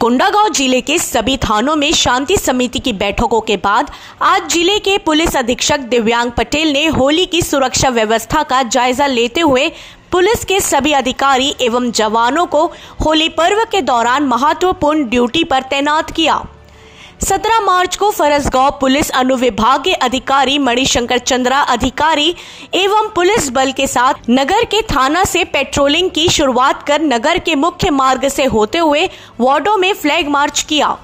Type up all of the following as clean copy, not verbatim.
कोंडागांव जिले के सभी थानों में शांति समिति की बैठकों के बाद आज जिले के पुलिस अधीक्षक दिव्यांग पटेल ने होली की सुरक्षा व्यवस्था का जायजा लेते हुए पुलिस के सभी अधिकारी एवं जवानों को होली पर्व के दौरान महत्वपूर्ण ड्यूटी पर तैनात किया। 17 मार्च को फरसगांव पुलिस अनुविभागीय अधिकारी मणिशंकर चंद्रा अधिकारी एवं पुलिस बल के साथ नगर के थाना से पेट्रोलिंग की शुरुआत कर नगर के मुख्य मार्ग से होते हुए वार्डों में फ्लैग मार्च किया।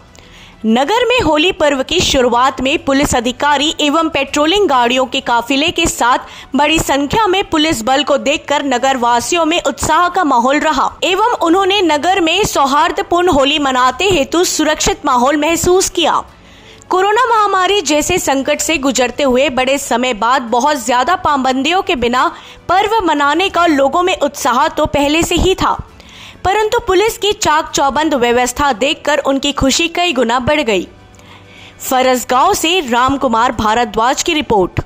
नगर में होली पर्व की शुरुआत में पुलिस अधिकारी एवं पेट्रोलिंग गाड़ियों के काफिले के साथ बड़ी संख्या में पुलिस बल को देखकर नगर वासियों में उत्साह का माहौल रहा एवं उन्होंने नगर में सौहार्दपूर्ण होली मनाते हेतु सुरक्षित माहौल महसूस किया। कोरोना महामारी जैसे संकट से गुजरते हुए बड़े समय बाद बहुत ज्यादा पाबंदियों के बिना पर्व मनाने का लोगों में उत्साह तो पहले से ही था, परंतु पुलिस की चाक चौबंद व्यवस्था देखकर उनकी खुशी कई गुना बढ़ गई। फरसगांव से राम कुमार भारद्वाज की रिपोर्ट।